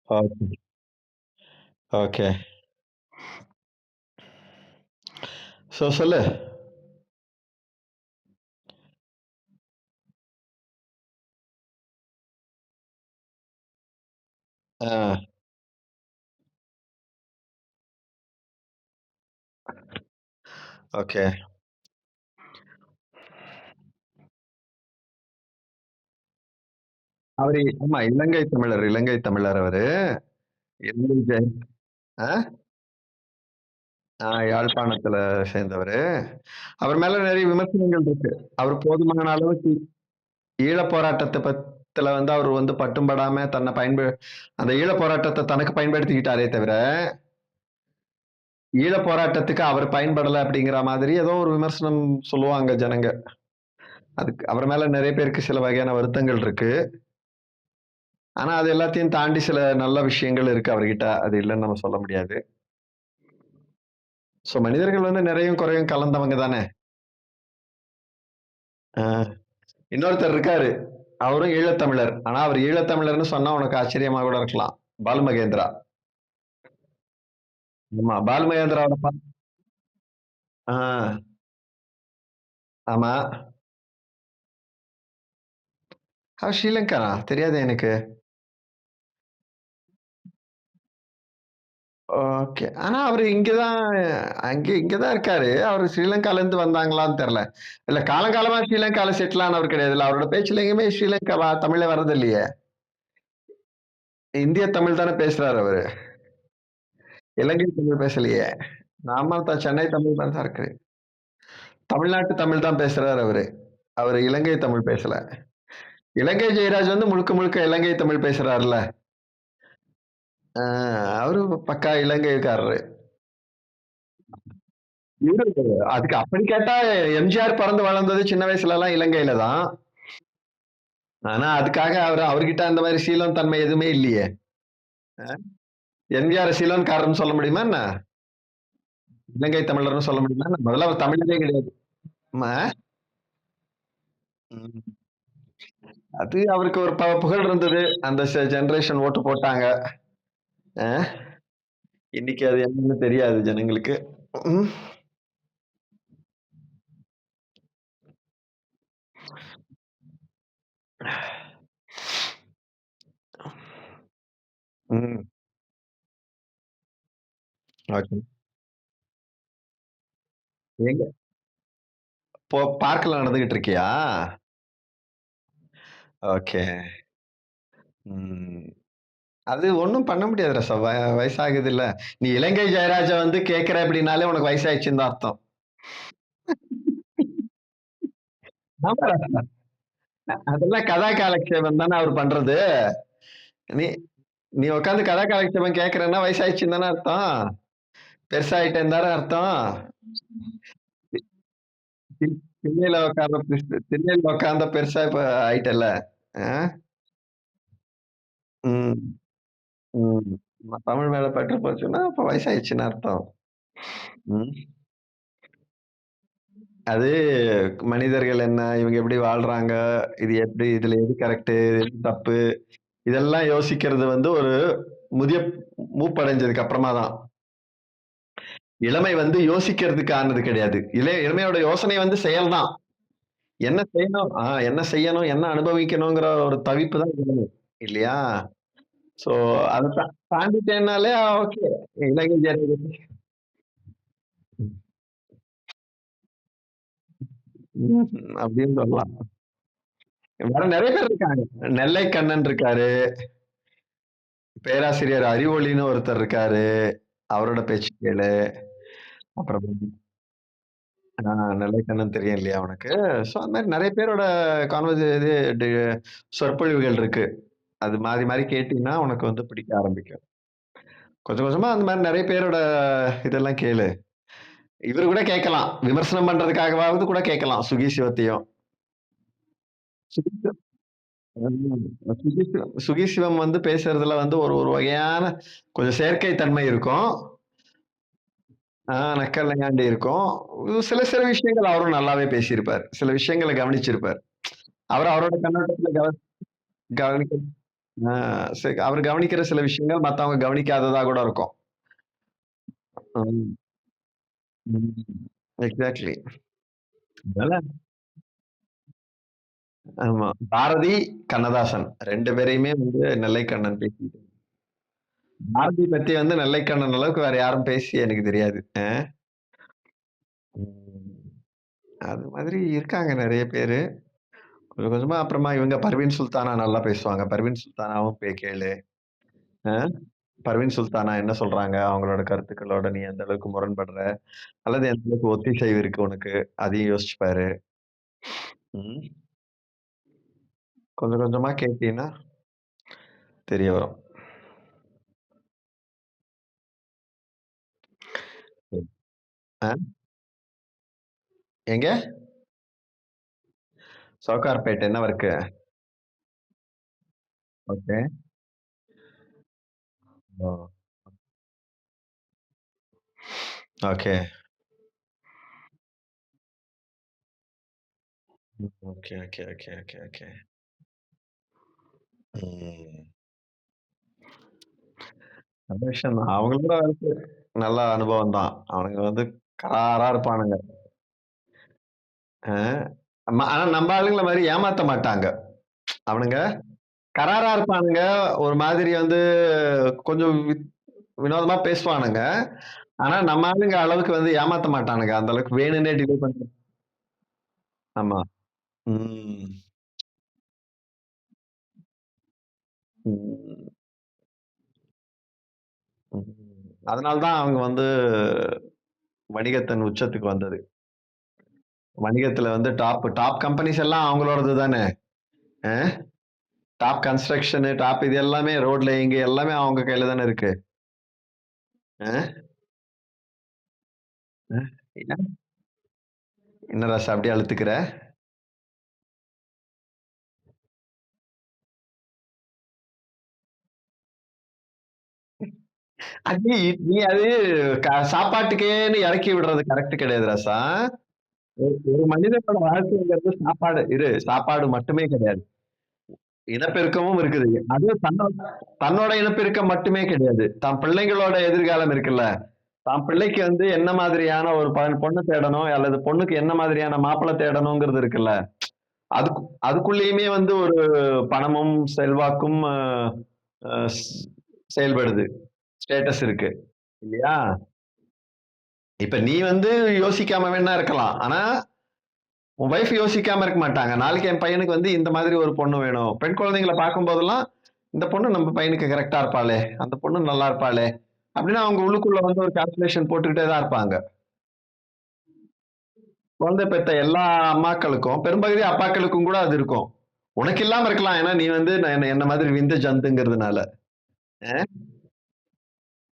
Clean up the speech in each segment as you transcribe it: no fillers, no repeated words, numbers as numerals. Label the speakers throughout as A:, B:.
A: Okay. Okay. சொல்லு. ஆ. Okay. அவரு ஆமா இலங்கை தமிழர், இலங்கை தமிழர் அவரு. இலங்கை ஜெ ஆ? யாழ்ப்பாணத்துல சேர்ந்தவரு. அவர் மேல நெறைய விமர்சனங்கள் இருக்கு. அவர் போதுமான அளவுக்கு ஈழப் போராட்டத்த பத்தில வந்து அவர் வந்து பட்டும் படாம அந்த ஈழப் போராட்டத்த தனக்கு பயன்படுத்திக்கிட்டாரே தவிர, ஈழப் போராட்டத்துக்கு அவர் பயன்படல அப்படிங்கிற மாதிரி ஏதோ ஒரு விமர்சனம் சொல்லுவாங்க ஜனங்க. அதுக்கு அவர் மேல நெறைய பேருக்கு சில வகையான வருத்தங்கள் இருக்கு. ஆனா, அது எல்லாத்தையும் தாண்டி சில நல்ல விஷயங்கள் இருக்கு அவர்கிட்ட. அது இல்லன்னு நம்ம சொல்ல முடியாது. மனிதர்கள் வந்து நிறையும் குறையும் கலந்தவங்க தானே. அ இன்னொருத்தர் இருக்காரு. அவரும் ஈழத்தமிழர். ஆனா, அவர் ஈழத்தமிழர்ன்னு சொன்னா உனக்கு ஆச்சரியமா கூட இருக்கலாம். பாலு மகேந்திரா. ஆமா. பாலு மகேந்திராவோட ஆ ஆமா. அவர் ஸ்ரீலங்கானா? தெரியாதே எனக்கு. ஓகே. ஆனா, அவரு இங்க தான் இங்க தான் இருக்காரு. அவரு ஸ்ரீலங்காலருந்து வந்தாங்களான்னு தெரியல. இல்ல காலங்காலமா ஸ்ரீலங்கால செட்டில் ஆனவர் கிடையாதுல்ல. அவரோட பேச்சுல எங்கேயுமே ஸ்ரீலங்கா தமிழே வர்றதில்லையே. இந்திய தமிழ் தானே பேசுறாரு அவரு. இலங்கை தமிழ் பேசலையே. நாம தான் சென்னை தமிழ் மாரி தான் இருக்கு. தமிழ்நாட்டு தமிழ் தான் பேசுறாரு அவரு. அவரு இலங்கை தமிழ் பேசல. இலங்கை ஜெயராஜ் வந்து முழுக்க முழுக்க இலங்கை தமிழ் பேசுறாருல்ல. ஆ, அவரு பக்கா இலங்கைக்காரரு. அதுக்கு அப்படி கேட்டா எம்ஜிஆர் பிறந்து வளர்ந்தது சின்ன வயசுல எல்லாம் இலங்கையில தான். ஆனா அதுக்காக அவர்கிட்ட அந்த மாதிரி சீலம் தன்மை எதுவுமே இல்லையே. எம்ஜிஆர் சீலன்காரர்னு சொல்ல முடியுமா என்ன? இலங்கை தமிழர்னு சொல்ல முடியுமா என்ன? முதல்ல அவர் தமிழரே கிடையாது. ஆமா. ம். அது அவருக்கு ஒரு புகழ் இருந்தது. அந்த ஜெனரேஷன் ஓட்டு போட்டாங்க. அஹ், இன்னைக்கு அது என்னன்னு தெரியாது ஜனங்களுக்கு. ம். ம். ஓகே. எங்க பார்க்ல நடந்துகிட்டு இருக்கியா? ஓகே. ம். அது ஒண்ணும் பண்ண முடியாது ரசம். வயசாகுதுல்ல. நீ இலங்கை ஜெயராஜ வந்து கேட்கிற அப்படின்னாலே உனக்கு வயசாயிடுச்சுன்னு தான் அர்த்தம். ஆமா ரசம். அதெல்லாம் கதா காலக்ஷேபம் தானே அவர் பண்றது. நீ நீ உட்காந்து கதா காலக்ஷேபம் கேட்கறன்னா வயசாயிடுச்சுன்னு தானே அர்த்தம். பெருசாயிட்டேன்னு தானே அர்த்தம். திண்ணையில உட்கார்ந்த திண்ணையில உட்கார்ந்த பெருசா இப்ப ஆயிட்டல்ல. ஆ? ம். ம். தமிழ் மேல பற்று போச்சுன்னா அப்ப வயசாயிடுச்சுன்னு அர்த்தம். ம். அது மனிதர்கள் என்ன, இவங்க எப்படி வாழ்றாங்க, இது எப்படி, இதுல எது கரெக்ட், எது தப்பு, இதெல்லாம் யோசிக்கிறது வந்து ஒரு முதிய மூப்படைஞ்சதுக்கு அப்புறமா தான். இளமை வந்து யோசிக்கிறதுக்கு ஆனது கிடையாது. இளமையோட யோசனை வந்து செயல் தான். என்ன செய்யணும், என்ன செய்யணும், என்ன அனுபவிக்கணுங்கிற ஒரு தவிப்பு தான் இளமை. இல்லையா? சோ அத தாண்டிட்டேன்னாலே ஓகே. இலங்கை ஜெயராஜ் அப்படின்னு சொல்லலாம். வேற நெறைய பேர் இருக்காங்க. நெல்லை கண்ணன் இருக்காரு. பேராசிரியர் அறிவொளின்னு ஒருத்தர் இருக்காரு. அவரோட பேச்சு கேளு. அப்புறம் நெல்லை கண்ணன் தெரியும் இல்லையா உனக்கு? அந்த மாரி நெறைய பேரோட இது டி சொற்பொழிவுகள் இருக்கு. அது மாறி மாறி கேட்டீங்கன்னா உனக்கு வந்து பிடிக்க ஆரம்பிக்கும். கொஞ்சம் கொஞ்சமா அந்த மாரி நெறைய பேரோட இதெல்லாம் கேளு. இவரு கூட கேட்கலாம். விமர்சனம் பண்றதுக்காகவாவது கூட கேட்கலாம். சுகி சிவத்தையும். சுகி சிவம் சுகி சிவம் வந்து பேசுறதுல வந்து ஒரு ஒரு வகையான கொஞ்சம் செயற்கை தன்மை இருக்கும். நக்கல் நையாண்டி இருக்கும். சில சில விஷயங்கள் அவரும் நல்லாவே பேசியிருப்பார். சில விஷயங்கள கவனிச்சிருப்பார். அவரோட கண்ணோட்டத்துல கவனிக்க ஆ அவரு கவனிக்கிற சில விஷயங்கள் மத்தவங்க கவனிக்காததா கூட இருக்கும். ம். ம். எக்ஸாக்ட்லி. அதனால ஆமா. பாரதி, கண்ணதாசன் 2 பேரையுமே வந்து நெல்லைக்கண்ணன் பேசிட்டாரு. பாரதி பத்தி வந்து நெல்லைக்கண்ணன் அளவுக்கு வேற யாரும் பேசி எனக்கு தெரியாது. ம். அது மாதிரி இருக்காங்க நெறைய பேரு. கொஞ்சம் கொஞ்சமா அப்புறமா இவங்க பர்வீன் சுல்தானா நல்லா பேசுவாங்க. பர்வீன் சுல்தானாவும் போய் கேளு. அ பர்வீன் சுல்தானா என்ன சொல்றாங்க? அவங்களோட கருத்துக்களோட நீ எந்த அளவுக்கு முரண்படுற? அல்லது எந்த அளவுக்கு ஒத்திசைவு இருக்கு உனக்கு? அதையும் யோசிச்சு பாரு. ம். கொஞ்சம் கொஞ்சமா கேட்டீன்னா தெரிய வரும். ம். அ எங்க? சவுகார்பேட் என்ன work? Okay. Oh! Okay. Okay, okay, okay, okay, okay. ம். நல்ல விஷயம் தான். அவங்களோட வாழ்க்கை நல்ல அனுபவம் தான். அவனுங்க வந்து கராரா இருப்பானுங்க. அ ஆனா நம்ம ஆளுங்கள மாரி ஏமாத்த மாட்டாங்க. அவனுங்க கராரா இருப்பானுங்க. ஒரு மாதிரி வந்து கொஞ்சம் வினோதமா பேசுவானுங்க. ஆனா நம்ம ஆளுங்க அளவுக்கு வந்து ஏமாத்த மாட்டானுங்க. அந்த அளவுக்கு வேணும்னே டிலே பண்ணி ஆமா. ம். ம். ம். அதனால தான் அவங்க வந்து வணிகத்தின் உச்சத்துக்கு வந்தது. வணிகத்துல வந்து டாப் கம்பெனிஸ் எல்லாம் அவங்களோடது தானே. அ டாப் கன்ஸ்ட்ரக்ஷன், டாப் இது எல்லாமே ரோட் லேயிங் எல்லாமே அவங்க கையில தானே இருக்கு. அ, அ. என்ன ராசா அப்படியே அழுத்துக்கிற? அது நீ அது சாப்பாட்டுக்கேன்னு இறக்கி விடுறது கரெக்ட் கிடையாது ராசா. ஒரு மனிதனோட வாழ்க்கைங்கிறது சாப்பாடு மட்டுமே கிடையாது. இனப்பெருக்கமும் இருக்குது. அதுவும் தன்னோட இனப்பெருக்கம் மட்டுமே கிடையாது. தன் பிள்ளைங்களோட எதிர்காலம் இருக்குல்ல. தான் பிள்ளைக்கு வந்து என்ன மாதிரியான ஒரு பொண்ணு தேடணும் அல்லது பொண்ணுக்கு என்ன மாதிரியான மாப்பிள்ளை தேடணுங்கிறது இருக்குல்ல. அதுக்கு அதுக்குள்ளேயுமே வந்து ஒரு பணமும், செல்வாக்கும் அ செயல்படுது. ஸ்டேட்டஸ் இருக்கு. இல்லையா? இப்ப நீ வந்து யோசிக்காம வேணா இருக்கலாம். ஆனா, உன் வைஃப் யோசிக்காம இருக்க மாட்டாங்க. நாளைக்கு என் பையனுக்கு வந்து இந்த மாதிரி ஒரு பொண்ணு வேணும். பெண் குழந்தைகள பார்க்கும்போதெல்லாம், இந்த பொண்ணு நம்ம பையனுக்கு கரெக்ட்டா இருப்பாளே! அந்த பொண்ணு நல்லா இருப்பாளே! அப்படின்னு அவங்க உள்ளுக்குள்ள வந்து ஒரு கால்குலேஷன் போட்டுக்கிட்டே தான் இருப்பாங்க. குழந்தை பெத்த எல்லா அம்மாக்களுக்கும், பெரும்பகுதி அப்பாக்களுக்கும் கூட அது இருக்கும். உனக்கு இல்லாம இருக்கலாம். ஏன்னா நீ வந்து என்ன மாதிரி விந்த ஜந்துங்கிறதுனால. அ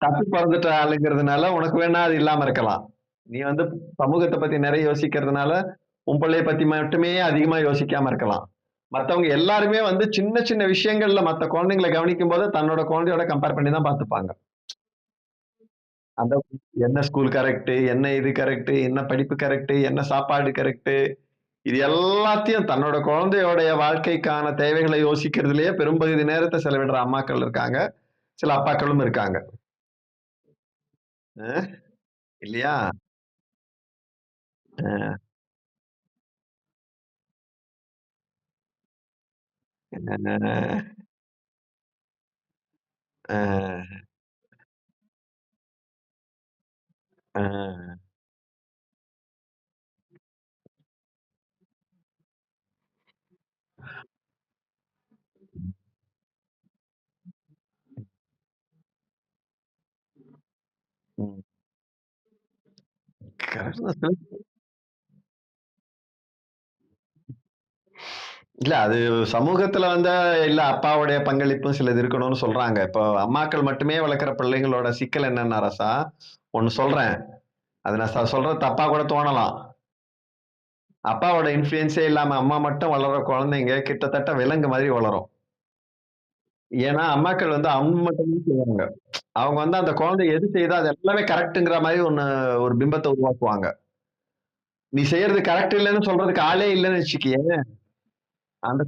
A: தப்பி பொறந்துட்ட ஆளுங்கிறதுனால உனக்கு வேணா அது இல்லாம இருக்கலாம். நீ வந்து சமூகத்த பத்தி நெறைய யோசிக்கிறதுனால, உன் பிள்ளைய பத்தி மட்டுமே அதிகமா யோசிக்காம இருக்கலாம். மத்தவங்க எல்லாருமே வந்து சின்ன சின்ன விஷயங்கள்ல மத்த குழந்தைங்கள கவனிக்கும்போது, தன்னோட குழந்தையோட கம்பேர் பண்ணி தான் பார்த்துப்பாங்க. அந்த என்ன ஸ்கூல் கரெக்ட்டு, என்ன இது கரெக்ட்டு, என்ன படிப்பு கரெக்ட்டு, என்ன சாப்பாடு கரெக்ட்டு, இது எல்லாத்தையும் தன்னோட குழந்தையோடைய வாழ்க்கைக்கான தேவைகள யோசிக்கிறதிலேயே பெரும்பகுதி நேரத்த செலவிடுற அம்மாக்கள் இருக்காங்க. சில அப்பாக்களும் இருக்காங்க. அ இல்லையா? அ, அ, அ, அ. ம். கரெக்ட் தான். இல்ல அது சமூகத்துல வந்து இல்ல அப்பாவுடைய பங்களிப்பும் சிலது இருக்கணும்னு சொல்றாங்க. இப்போ அம்மாக்கள் மட்டுமே வளர்க்கிற பிள்ளைங்களோட சிக்கல் என்னன்னா ரசா, ஒண்ணு சொல்றேன். அது நான் சொல்றது தப்பா கூட தோணலாம். அப்பாவோட இன்ஃப்ளூயன்ஸே இல்லாம அம்மா மட்டும் வளர்ற குழந்தைங்க கிட்டத்தட்ட விலங்கு மாதிரி வளரும். ஏன்னா, அம்மாக்கள் வந்து அவங்க மட்டும் தான் செய்வாங்க. அவங்க வந்து அந்த குழந்தை எது செய்யுதோ அது எல்லாமே கரெக்ட்ங்கிற மாரி ஒரு பிம்பத்த உருவாக்குவாங்க. நீ செய்யறது கரெக்ட் இல்லன்னு சொல்றதுக்கு ஆளே இல்லன்னு வச்சுக்கயேன், அந்த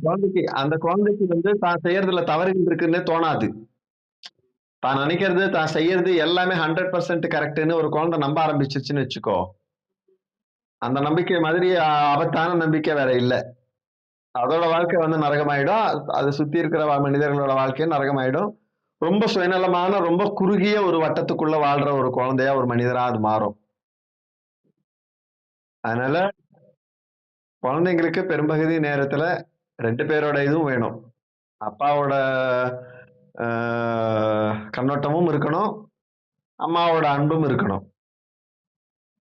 A: குழந்தைக்கு வந்து தான் செய்யறதுல தவறுகள் இருக்குன்னே தோணாது. தான் நினைக்கிறது, தான் செய்யறது எல்லாமே 100% கரெக்ட்ன்னு ஒரு குழந்தை நம்ப ஆரம்பிச்சுச்சுன்னு வச்சுக்கோ, அந்த நம்பிக்கை மாதிரி ஆபத்தான நம்பிக்கை வேற இல்ல. அதோட வாழ்க்கை வந்து நரகமாயிடும். அது சுத்தி இருக்கிற மனிதர்களோட வாழ்க்கையும் நரகமாயிடும். ரொம்ப சுயநலமான, ரொம்ப குறுகிய ஒரு வட்டத்துக்குள்ள வாழ்ற ஒரு குழந்தையா, ஒரு மனிதரா அது மாறும். அதனால குழந்தைங்களுக்கு பெரும்பகுதி நேரத்துல 2 பேரோட இதுவும் வேணும். அப்பாவோட அ கண்ணோட்டமும் இருக்கணும். அம்மாவோட அன்பும் இருக்கணும்.